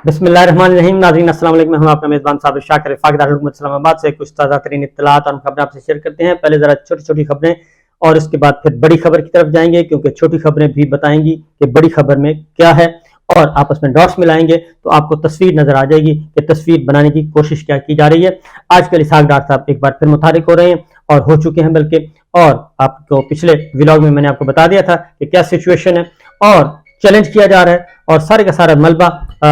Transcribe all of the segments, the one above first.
بسم اللہ الرحمن الرحیم. ناظرین السلام علیکم. ہم آپ کا میزبان صابر شاکر رفاق دارالحکومت اسلام آباد سے کچھ تازہ ترین اطلاعات اور خبریں آپ سے شیئر کرتے ہیں. پہلے ذرا چھوٹی چھوٹی خبریں اور اس کے بعد پھر بڑی خبر کی طرف جائیں گے، کیونکہ چھوٹی خبریں بھی بتائیں گی کہ بڑی خبر میں کیا ہے، اور آپس میں ڈاٹس ملائیں گے تو آپ کو تصویر نظر آ جائے گی کہ تصویر بنانے کی کوشش کیا کی جا رہی ہے. آج کل اسحاق ڈار صاحب ایک بار پھر متحرک ہو رہے ہیں اور ہو چکے ہیں بلکہ، اور آپ کو پچھلے ولاگ میں نے آپ کو بتا دیا تھا کہ کیا سچویشن ہے اور چیلنج کیا جا رہا ہے، اور سارے کا سارا ملبہ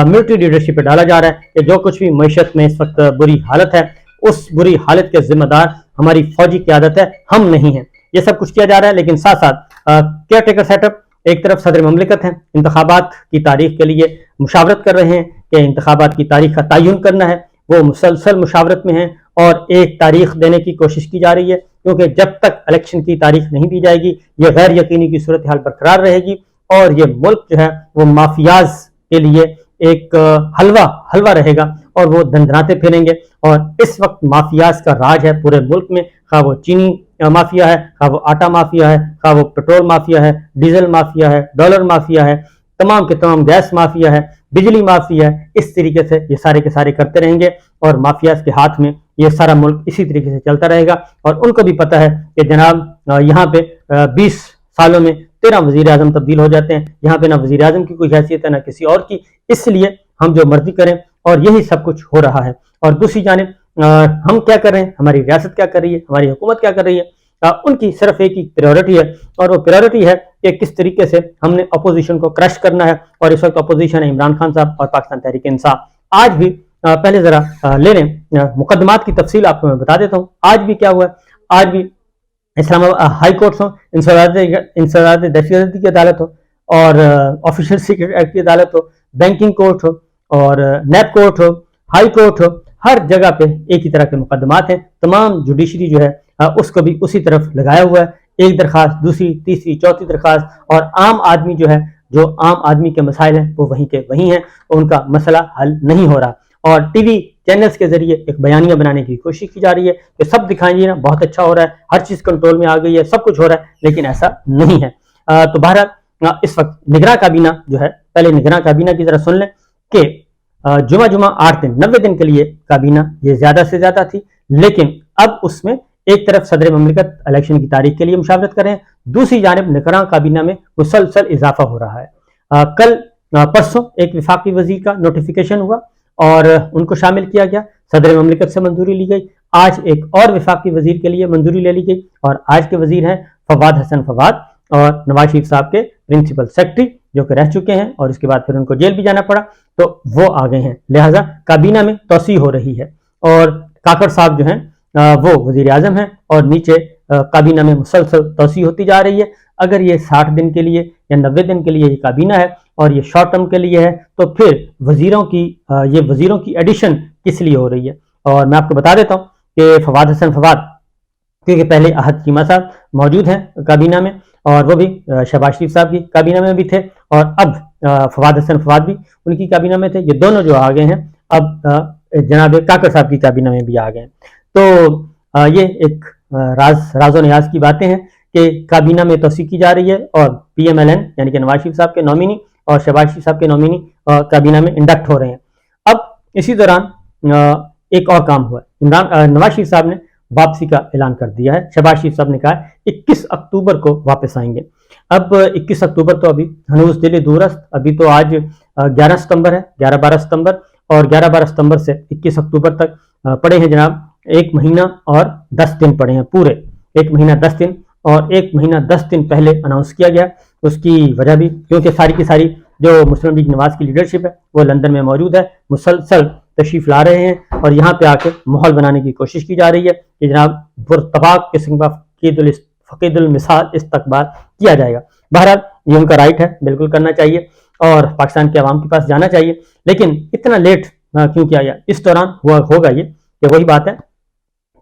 ملٹری لیڈرشپ پہ ڈالا جا رہا ہے کہ جو کچھ بھی معیشت میں اس وقت بری حالت ہے، اس بری حالت کے ذمہ دار ہماری فوجی قیادت ہے، ہم نہیں ہیں. یہ سب کچھ کیا جا رہا ہے، لیکن ساتھ ساتھ کیئر ٹیکر سیٹ اپ. ایک طرف صدر مملکت ہیں، انتخابات کی تاریخ کے لیے مشاورت کر رہے ہیں کہ انتخابات کی تاریخ کا تعین کرنا ہے. وہ مسلسل مشاورت میں ہیں اور ایک تاریخ دینے کی کوشش کی جا رہی ہے، کیونکہ جب تک الیکشن کی تاریخ نہیں دی جائے گی یہ غیر یقینی کی صورتحال برقرار رہے گی، اور یہ ملک جو ہے وہ مافیاز کے لیے ایک حلوہ رہے گا اور وہ دندناتے پھریں گے. اور اس وقت مافیاز کا راج ہے پورے ملک میں، خواہ وہ چینی مافیا ہے، خواہ وہ آٹا مافیا ہے، خواہ وہ پیٹرول مافیا ہے، ڈیزل مافیا ہے، ڈالر مافیا ہے، تمام کے تمام گیس مافیا ہے، بجلی مافیا ہے. اس طریقے سے یہ سارے کے سارے کرتے رہیں گے اور مافیاز کے ہاتھ میں یہ سارا ملک اسی طریقے سے چلتا رہے گا. اور ان کو بھی پتہ ہے کہ جناب یہاں پہ 20 سالوں میں 13 وزیر اعظم تبدیل ہو جاتے ہیں، یہاں پہ نہ وزیر اعظم کی کوئی حیثیت ہے نہ کسی اور کی، اس لیے ہم جو مرضی کریں، اور یہی سب کچھ ہو رہا ہے. اور دوسری جانب ہم کیا کر رہے ہیں، ہماری ریاست کیا کر رہی ہے، ہماری حکومت کیا کر رہی ہے. ان کی صرف ایک ہی پریورٹی ہے، اور وہ پریورٹی ہے کہ کس طریقے سے ہم نے اپوزیشن کو کرش کرنا ہے. اور اس وقت اپوزیشن ہے عمران خان صاحب اور پاکستان تحریک انصاف. آج بھی پہلے ذرا لے لیں مقدمات کی تفصیل آپ کو میں بتا دیتا ہوں. آج بھی کیا ہوا ہے، آج بھی اسلام آباد ہائی کورٹس ہوں، انسداد دہشتگردی کی عدالت ہو، اور آفیشل سیکرٹ ایکٹ کی عدالت ہو، بینکنگ کورٹ ہو، اور نیب کورٹ ہو، ہائی کورٹ ہو، ہر جگہ پہ ایک ہی طرح کے مقدمات ہیں. تمام جوڈیشری جو ہے اس کو بھی اسی طرف لگایا ہوا ہے. ایک درخواست، دوسری، تیسری، چوتھی درخواست، اور عام آدمی جو ہے، جو عام آدمی کے مسائل ہیں وہ وہیں کے وہیں ہیں، ان کا مسئلہ حل نہیں ہو رہا. اور ٹی وی چینلز کے ذریعے ایک بیانیہ بنانے کی کوشش کی جا رہی ہے کہ سب دکھائیں گے نا، بہت اچھا ہو رہا ہے، ہر چیز کنٹرول میں آ گئی ہے، سب کچھ ہو رہا ہے، لیکن ایسا نہیں ہے. تو بہرحال اس وقت نگراں کابینہ جو ہے، پہلے نگراں کابینہ کی ذرا سن لیں کہ جمعہ 8 دن 90 دن کے لیے کابینہ یہ زیادہ سے زیادہ تھی، لیکن اب اس میں ایک طرف صدر مملکت الیکشن کی تاریخ کے لیے مشاورت کریں، دوسری جانب نگراں کابینہ میں مسلسل اضافہ ہو رہا ہے. کل پرسوں ایک وفاقی وزیر کا نوٹیفیکیشن ہوا اور ان کو شامل کیا گیا، صدر مملکت سے منظوری لی گئی. آج ایک اور وفاقی وزیر کے لیے منظوری لے لی گئی، اور آج کے وزیر ہیں فواد حسن فواد، اور نواز شریف صاحب کے پرنسپل سیکرٹری جو کہ رہ چکے ہیں اور اس کے بعد پھر ان کو جیل بھی جانا پڑا، تو وہ آ گئے ہیں. لہٰذا کابینہ میں توسیع ہو رہی ہے، اور کاکڑ صاحب جو ہیں وہ وزیر اعظم ہیں، اور نیچے کابینہ میں مسلسل توسیع ہوتی جا رہی ہے. اگر یہ 60 دن کے لیے یا 90 دن کے لیے یہ کابینہ ہے اور یہ شارٹ ٹرم کے لیے ہے، تو پھر وزیروں کی ایڈیشن کس لیے ہو رہی ہے. اور میں آپ کو بتا دیتا ہوں کہ فواد حسن فواد، کیونکہ پہلے احد چیمہ صاحب موجود ہیں کابینہ میں، اور وہ بھی شہباز شریف صاحب کی کابینہ میں بھی تھے، اور اب فواد حسن فواد بھی ان کی کابینہ میں تھے. یہ دونوں جو آ گئے ہیں اب جناب کاکڑ صاحب کی کابینہ میں بھی آ گئے ہیں. تو یہ ایک راز و نیاز کی باتیں ہیں کہ کابینہ میں توسیع کی جا رہی ہے، اور پی ایم ایل این یعنی کہ نواز شریف صاحب کے نومینی اور شہباز شریف صاحب کے نومینی کابینہ میں انڈکٹ ہو رہے ہیں. اب اسی دوران ایک اور کام ہوا ہے، نواز شریف صاحب نے واپسی کا اعلان کر دیا ہے. شہباز شریف صاحب نے کہا 21 اکتوبر کو واپس آئیں گے. اب 21 اکتوبر تو ابھی ہنوز دل دورست، ابھی تو آج 11 ستمبر ہے، 11-12 ستمبر، اور 11-12 ستمبر سے 21 اکتوبر تک پڑے ہیں جناب 1 مہینہ اور 10 دن پڑے ہیں، پورے 1 مہینہ 10 دن. اور 1 مہینہ 10 دن پہلے اناؤنس کیا گیا. اس کی وجہ بھی کیونکہ ساری کی ساری جو مسلم لیگ نواز کی لیڈرشپ ہے وہ لندن میں موجود ہے، مسلسل تشریف لا رہے ہیں، اور یہاں پہ آ کے ماحول بنانے کی کوشش کی جا رہی ہے کہ جناب پرتپاک قسم کا فقید المثال استقبال کیا جائے گا. بہرحال یہ ان کا رائٹ ہے، بالکل کرنا چاہیے، اور پاکستان کے عوام کے پاس جانا چاہیے. لیکن اتنا لیٹ کیوں کیا گیا؟ اس دوران ہوگا یہ کہ وہی بات ہے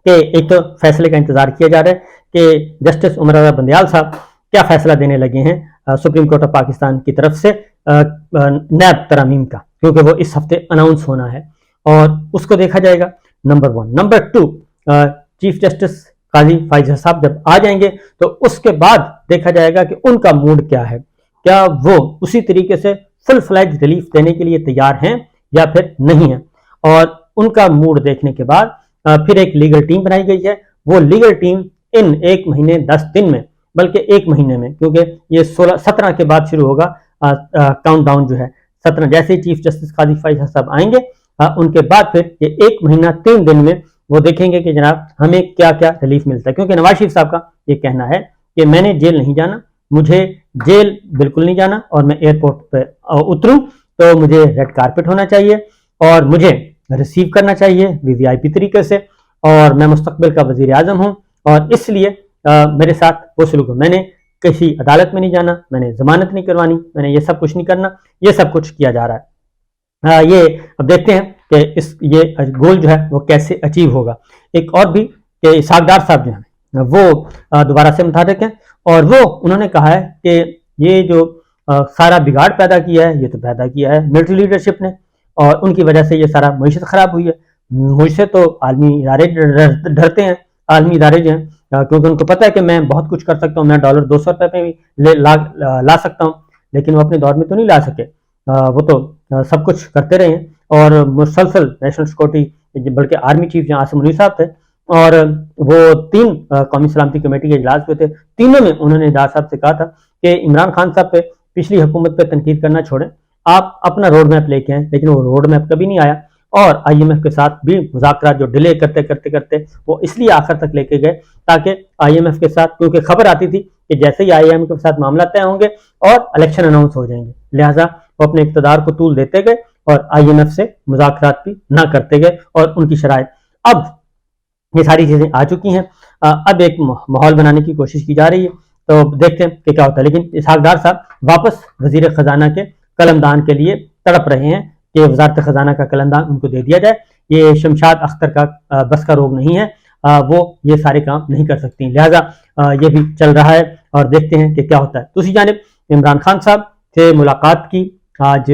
کہ ایک تو فیصلے کا انتظار کیا جا رہا ہے کہ جسٹس عمر رضا بندیال صاحب کیا فیصلہ دینے لگے ہیں سپریم کورٹ آف پاکستان کی طرف سے نیب ترامیم کا، کیونکہ وہ اس ہفتے اناؤنس ہونا ہے، اور اس کو دیکھا جائے گا. نمبر 1. نمبر 2، چیف جسٹس قاضی فائز صاحب جب آ جائیں گے تو اس کے بعد دیکھا جائے گا کہ ان کا موڈ کیا ہے، کیا وہ اسی طریقے سے فل فلیج ریلیف دینے کے لیے تیار ہیں یا پھر نہیں ہے. اور ان کا موڈ دیکھنے کے بعد پھر ایک لیگل ٹیم بنائی گئی ہے. وہ لیگل ٹیم ان 1 مہینے 10 دن میں، بلکہ 1 مہینے میں، کیونکہ یہ 17 کے بعد شروع ہوگا کاؤنٹ ڈاؤن جو ہے. 17 جیسے ہی چیف جسٹس قاضی فائز صاحب آئیں گے ان کے بعد پھر یہ 1 مہینہ 3 دن میں وہ دیکھیں گے کہ جناب ہمیں کیا کیا ریلیف ملتا ہے. کیونکہ نواز شریف صاحب کا یہ کہنا ہے کہ میں نے جیل نہیں جانا، مجھے جیل بالکل نہیں جانا، اور میں ایئرپورٹ پہ اتروں تو مجھے ریڈ کارپٹ ہونا چاہیے اور مجھے ریسیو کرنا چاہیے VVIP طریقے سے، اور میں مستقبل کا وزیر اعظم ہوں اور اس لیے میرے ساتھ وہ سلوک ہو. میں نے کسی عدالت میں نہیں جانا، میں نے ضمانت نہیں کروانی، میں نے یہ سب کچھ نہیں کرنا. یہ سب کچھ کیا جا رہا ہے. یہ اب دیکھتے ہیں کہ یہ گول جو ہے وہ کیسے اچیو ہوگا. ایک اور بھی کہ اسحاق ڈار صاحب جو ہیں وہ دوبارہ سے متحرک ہیں، اور وہ انہوں نے کہا ہے کہ یہ جو سارا بگاڑ پیدا کیا ہے، یہ تو پیدا کیا ہے ملٹری لیڈرشپ نے، اور ان کی وجہ سے یہ سارا معیشت خراب ہوئی ہے. مجھ سے تو عالمی ادارے ڈرتے ہیں، عالمی ادارے جو ہیں، کیونکہ ان کو پتہ ہے کہ میں بہت کچھ کر سکتا ہوں، میں $200 پہ بھی لا سکتا ہوں، لیکن وہ اپنے دور میں تو نہیں لا سکے. وہ تو سب کچھ کرتے رہے ہیں اور مسلسل نیشنل سیکورٹی، بلکہ آرمی چیف جہاں عاصم منیر صاحب تھے، اور وہ 3 قومی سلامتی کمیٹی کے اجلاس ہوئے تھے. تینوں میں انہوں نے ڈار صاحب سے کہا تھا کہ عمران خان صاحب پہ، پچھلی حکومت پہ تنقید کرنا چھوڑیں، آپ اپنا روڈ میپ لے کے آئیں. لیکن وہ روڈ میپ کبھی نہیں آیا، اور IMF کے ساتھ بھی مذاکرات جو ڈیلے کرتے وہ اس لیے آخر تک لے کے گئے تاکہ IMF کے ساتھ، کیونکہ خبر آتی تھی کہ جیسے ہی IMF کے ساتھ معاملہ طے ہوں گے اور الیکشن اناؤنس ہو جائیں گے، لہٰذا وہ اپنے اقتدار کو طول دیتے گئے اور IMF سے مذاکرات بھی نہ کرتے گئے. اور ان کی شرائط اب یہ ساری چیزیں آ چکی ہیں. اب ایک ماحول بنانے کی کوشش کی جا رہی ہے، تو دیکھتے ہیں کہ کیا ہوتا ہے. لیکن اسحاق ڈار صاحب واپس وزیر خزانہ کے قلمدان کے لیے تڑپ رہے ہیں کہ وزارت خزانہ کا قلمدان ان کو دے دیا جائے. یہ شمشاد اختر کا بس کا روگ نہیں ہے، وہ یہ سارے کام نہیں کر سکتی، لہٰذا یہ بھی چل رہا ہے اور دیکھتے ہیں کہ کیا ہوتا ہے. دوسری جانب عمران خان صاحب سے ملاقات کی آج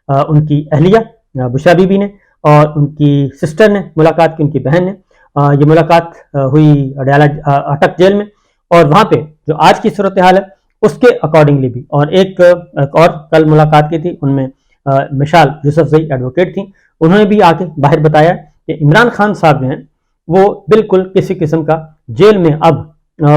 ان کی اہلیہ بشرا بی بی نے، اور ان کی سسٹر نے ملاقات کی، ان کی بہن نے. یہ ملاقات ہوئی اڈیالہ اٹک جیل میں، اور وہاں پہ جو آج کی صورتحال ہے اس کے اکارڈنگلی بھی، اور ایک اور کل ملاقات کی تھی، ان میں مشال یوسفزئی ایڈوکیٹ تھیں، انہوں نے بھی آ کے باہر بتایا کہ عمران خان صاحب جو ہیں وہ بالکل کسی قسم کا جیل میں اب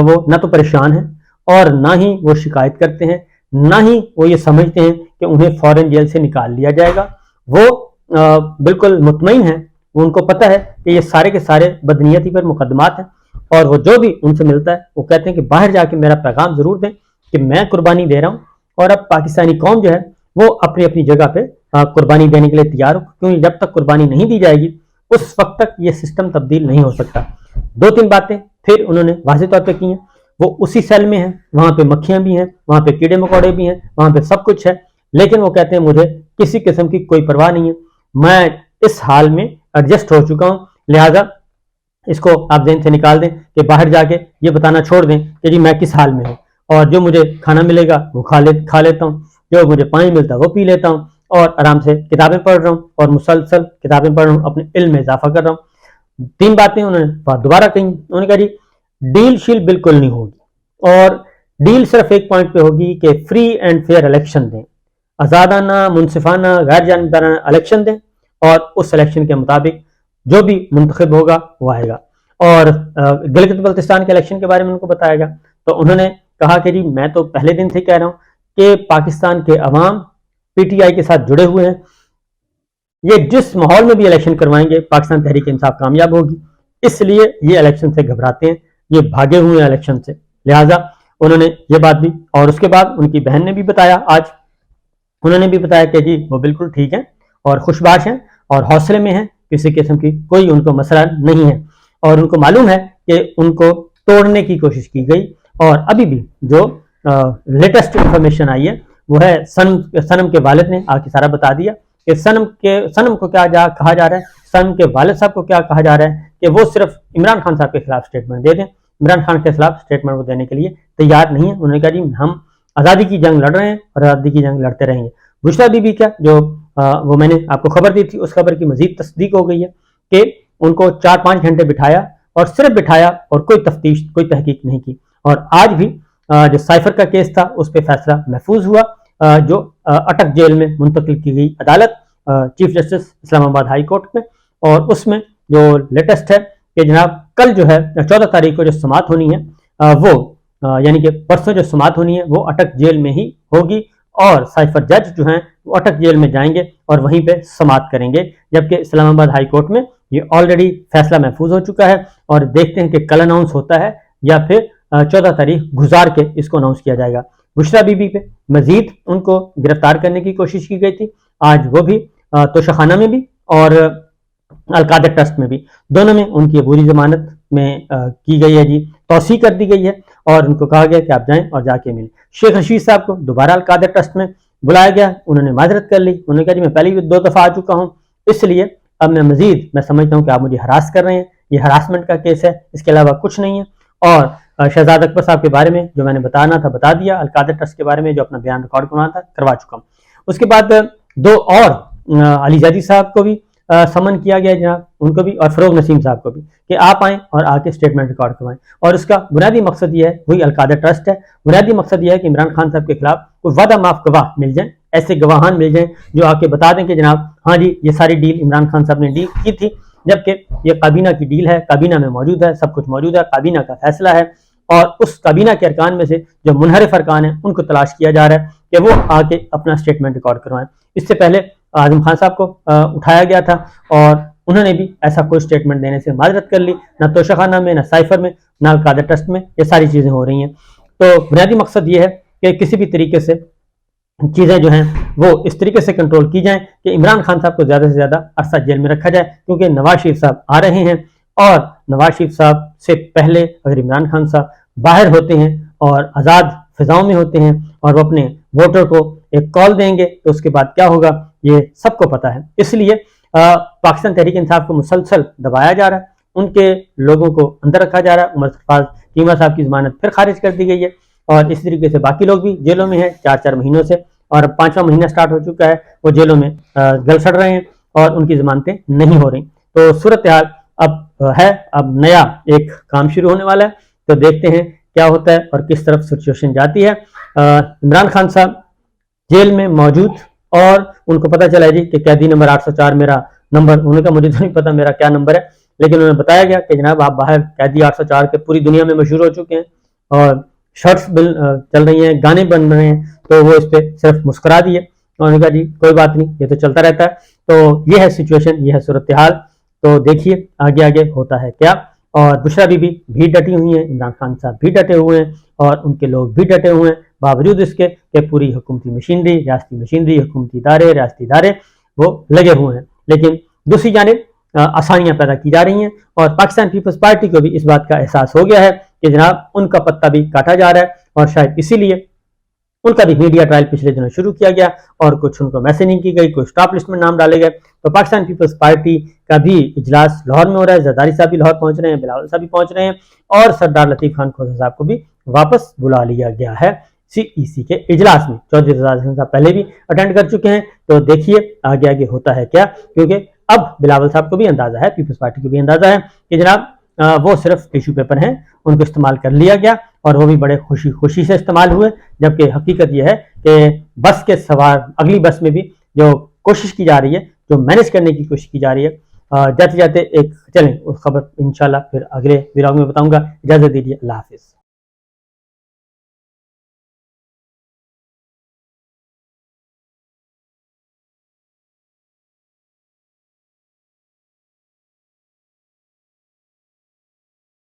وہ نہ تو پریشان ہیں اور نہ ہی وہ شکایت کرتے ہیں، نہ ہی وہ یہ سمجھتے ہیں کہ انہیں فوراً جیل سے نکال لیا جائے گا. وہ بالکل مطمئن ہیں، ان کو پتہ ہے کہ یہ سارے کے سارے بدنیتی پر مقدمات ہیں، اور وہ جو بھی ان سے ملتا ہے وہ کہتے ہیں کہ باہر جا کے میرا پیغام ضرور دیں کہ میں قربانی دے رہا ہوں، اور اب پاکستانی قوم جو ہے وہ اپنی اپنی جگہ پہ قربانی دینے کے لیے تیار ہو، کیونکہ جب تک قربانی نہیں دی جائے گی اس وقت تک یہ سسٹم تبدیل نہیں ہو سکتا. 2-3 باتیں پھر انہوں نے واضح طور پہ کی ہیں. وہ اسی سیل میں ہیں، وہاں پہ مکھیاں بھی ہیں، وہاں پہ کیڑے مکوڑے بھی ہیں، وہاں پہ سب کچھ ہے، لیکن وہ کہتے ہیں مجھے کسی قسم کی کوئی پرواہ نہیں ہے، میں اس حال میں ایڈجسٹ ہو چکا ہوں، لہٰذا اس کو آپ ذہن سے نکال دیں کہ باہر جا کے یہ بتانا چھوڑ دیں کہ جی میں کس حال میں ہوں، اور جو مجھے کھانا ملے گا وہ کھا لیتا ہوں، جو مجھے پانی ملتا ہے وہ پی لیتا ہوں، اور آرام سے کتابیں پڑھ رہا ہوں اور مسلسل کتابیں پڑھ رہا ہوں، اپنے علم میں اضافہ کر رہا ہوں. 3 باتیں انہوں نے دوبارہ کہیں. انہوں نے کہا جی ڈیل شیل بالکل نہیں ہوگی، اور ڈیل صرف ایک پوائنٹ پہ ہوگی کہ فری اینڈ فیئر الیکشن دیں، آزادانہ، منصفانہ، غیر جانبدارانہ الیکشن دیں، اور اس الیکشن کے مطابق جو بھی منتخب ہوگا وہ آئے گا. اور گلگت بلتستان کے الیکشن کے بارے میں ان کو بتایا گیا، تو انہوں نے کہا کہ جی میں تو پہلے دن سے کہہ رہا ہوں کہ پاکستان کے عوام PTI کے ساتھ جڑے ہوئے ہیں، یہ جس ماحول میں بھی الیکشن کروائیں گے پاکستان تحریک انصاف کامیاب ہوگی، اس لیے یہ الیکشن سے گھبراتے ہیں، یہ بھاگے ہوئے ہیں الیکشن سے، لہٰذا انہوں نے یہ بات بھی. اور اس کے بعد ان کی بہن نے بھی بتایا، آج انہوں نے بھی بتایا کہ جی وہ بالکل ٹھیک ہیں اور خوش باش ہیں اور حوصلے میں ہیں، کسی قسم کی کوئی ان کو مسئلہ نہیں ہے، اور ان کو معلوم ہے کہ ان کو توڑنے کی کوشش کی گئی. اور ابھی بھی جو لیٹسٹ انفارمیشن آئی ہے وہ ہے سنم کے والد نے آ کے سارا بتا دیا کہ سنم کو کیا کہا جا رہا ہے، سنم کے والد صاحب کو کیا کہا جا رہا ہے کہ وہ صرف عمران خان صاحب کے خلاف اسٹیٹمنٹ دے دیں. عمران خان کے خلاف اسٹیٹمنٹ وہ دینے کے لیے تیار نہیں ہے. انہوں نے کہا جی ہم آزادی کی جنگ لڑ رہے ہیں اور آزادی کی جنگ لڑتے رہیں گے. بشرا بی بی کا جو وہ میں نے آپ کو خبر دی تھی، اس خبر کی مزید تصدیق ہو گئی ہے کہ ان کو 4-5 گھنٹے بٹھایا، اور صرف بٹھایا اور کوئی تفتیش، کوئی تحقیق نہیں کی. اور آج بھی جو سائفر کا کیس تھا اس پہ فیصلہ محفوظ ہوا، جو اٹک جیل میں منتقل کی گئی عدالت چیف جسٹس اسلام آباد ہائی کورٹ میں، اور اس میں جو لیٹسٹ ہے کہ جناب کل جو ہے 14 تاریخ کو جو سماعت ہونی ہے وہ یعنی کہ پرسوں جو سماعت ہونی ہے وہ اٹک جیل میں ہی ہوگی، اور سائفر جج جو ہیں وہ اٹک جیل میں جائیں گے اور وہیں پہ سماعت کریں گے، جبکہ اسلام آباد ہائی کورٹ میں یہ آلریڈی فیصلہ محفوظ ہو چکا ہے، اور دیکھتے ہیں کہ کل اناؤنس ہوتا ہے یا پھر 14 تاریخ گزار کے اس کو اناؤنس کیا جائے گا۔ بشرا بی بی پہ مزید ان کو گرفتار کرنے کی کوشش کی گئی تھی، آج وہ بھی توشخانہ میں بھی اور القادر ٹرسٹ میں بھی، دونوں میں ان کی عبوری ضمانت میں کی گئی ہے جی، توسیع کر دی گئی ہے، اور ان کو کہا گیا کہ آپ جائیں اور جا کے ملیں۔ شیخ رشید صاحب کو دوبارہ القادر ٹرسٹ میں بلایا گیا، انہوں نے معذرت کر لی، انہوں نے کہا جی میں پہلے بھی 2 دفعہ آ چکا ہوں، اس لیے اب میں سمجھتا ہوں کہ آپ مجھے ہراس کر رہے ہیں، یہ ہراسمنٹ کا کیس ہے، اس کے علاوہ کچھ نہیں ہے۔ اور شہزاد اکبر صاحب کے بارے میں جو میں نے بتانا تھا بتا دیا، القادر ٹرسٹ کے بارے میں جو اپنا بیان ریکارڈ کروانا تھا کروا چکا ہوں۔ اس کے بعد 2 اور علی زیدی صاحب کو بھی سمن کیا گیا جناب، ان کو بھی، اور فروغ نسیم صاحب کو بھی، کہ آپ آئیں اور آ کے سٹیٹمنٹ ریکارڈ کروائیں، اور اس کا بنیادی مقصد یہ ہے، وہی القادر ٹرسٹ ہے، بنیادی مقصد یہ ہے کہ عمران خان صاحب کے خلاف کوئی وعدہ معاف گواہ مل جائیں، ایسے گواہان مل جائیں جو آ کے بتا دیں کہ جناب ہاں جی یہ ساری ڈیل عمران خان صاحب نے ڈیل کی تھی، جبکہ یہ کابینہ کی ڈیل ہے، کابینہ میں موجود ہے، سب کچھ موجود ہے، کابینہ کا فیصلہ ہے، اور اس کابینہ کے ارکان میں سے جو منحرف ارکان ہیں ان کو تلاش کیا جا رہا ہے کہ وہ آ کے اپنا سٹیٹمنٹ ریکارڈ کروائیں۔ اس سے پہلے اعظم خان صاحب کو اٹھایا گیا تھا، اور انہوں نے بھی ایسا کوئی سٹیٹمنٹ دینے سے معذرت کر لی، نہ توشخانہ میں، نہ سائفر میں، نہ القادر ٹرسٹ میں، یہ ساری چیزیں ہو رہی ہیں۔ تو بنیادی مقصد یہ ہے کہ کسی بھی طریقے سے چیزیں جو ہیں وہ اس طریقے سے کنٹرول کی جائیں کہ عمران خان صاحب کو زیادہ سے زیادہ عرصہ جیل میں رکھا جائے، کیونکہ نواز شریف صاحب آ رہے ہیں، اور نواز شریف صاحب سے پہلے اگر عمران خان صاحب باہر ہوتے ہیں اور آزاد فضاؤں میں ہوتے ہیں اور وہ اپنے ووٹر کو ایک کال دیں گے تو اس کے بعد کیا ہوگا یہ سب کو پتہ ہے۔ اس لیے پاکستان تحریک انصاف کو مسلسل دبایا جا رہا ہے، ان کے لوگوں کو اندر رکھا جا رہا ہے۔ عمر سرفراز چیمہ صاحب کی ضمانت پھر خارج کر دی گئی ہے، اور اس طریقے سے باقی لوگ بھی جیلوں میں ہیں 4 مہینوں سے، اور 5واں مہینہ سٹارٹ ہو چکا ہے، وہ جیلوں میں گل سڑ رہے ہیں اور ان کی ضمانتیں نہیں ہو رہی۔ تو صورتحال اب نیا ایک کام شروع ہونے والا ہے، تو دیکھتے ہیں کیا ہوتا ہے اور کس طرف سچویشن جاتی ہے۔ عمران خان صاحب جیل میں موجود، اور ان کو پتہ چلا جی کہ قیدی نمبر 804 میرا نمبر، انہوں نے کہا مجھے تو نہیں پتا میرا کیا نمبر ہے، لیکن انہوں نے بتایا گیا کہ جناب آپ باہر قیدی 804 کے پوری دنیا میں مشہور ہو چکے ہیں، اور شرٹس چل رہی ہیں، گانے بن رہے ہیں، تو وہ اس پہ صرف مسکرا دیے، انہوں نے کہا جی کوئی بات نہیں، یہ تو چلتا رہتا ہے۔ تو یہ ہے سچویشن، یہ ہے صورتحال، تو دیکھیے آگے آگے ہوتا ہے کیا۔ اور بشرا بی بھی ڈٹی ہوئی ہیں، عمران خان صاحب بھی ڈٹے ہوئے ہیں، اور ان کے لوگ بھی ڈٹے ہوئے ہیں، باوجود اس کے کہ پوری حکومتی مشینری، ریاستی مشینری، حکومتی ادارے، ریاستی ادارے وہ لگے ہوئے ہیں، لیکن دوسری جانب آسانیاں پیدا کی جا رہی ہیں، اور پاکستان پیپلز پارٹی کو بھی اس بات کا احساس ہو گیا ہے کہ جناب ان کا پتہ بھی کاٹا جا رہا ہے، اور شاید اسی لیے ان کا بھی میڈیا ٹرائل پچھلے دنوں شروع کیا گیا، اور کچھ ان کو میسجنگ کی گئی، کچھ ٹاپ لسٹ میں نام ڈالے گئے۔ تو پاکستان پیپلز پارٹی کا بھی اجلاس لاہور میں ہو رہا ہے، زرداری صاحب بھی لاہور پہنچ رہے ہیں، بلاول صاحب بھی پہنچ رہے ہیں، اور سردار لطیف خان کھوسہ صاحب کو بھی واپس بلا لیا گیا ہے CEC کے اجلاس میں۔ چودھری رضا حسن صاحب پہلے بھی اٹینڈ کر چکے ہیں، تو دیکھیے آگے آگے ہوتا ہے کیا، کیونکہ اب بلاول صاحب کو بھی اندازہ ہے، پیپلز پارٹی کو بھی اندازہ ہے کہ جناب وہ صرف ٹیشو پیپر ہیں، ان کو استعمال کر لیا گیا، اور وہ بھی بڑے خوشی سے استعمال ہوئے، جبکہ حقیقت یہ ہے کہ بس کے سوار اگلی بس میں بھی جو کوشش کی جا رہی ہے، جو مینج کرنے کی کوشش کی جا رہی ہے، جاتے جاتے ایک چلیں اس خبر انشاءاللہ پھر اگلے ویلاگ میں بتاؤں گا۔ اجازت دیجیے، اللہ حافظ۔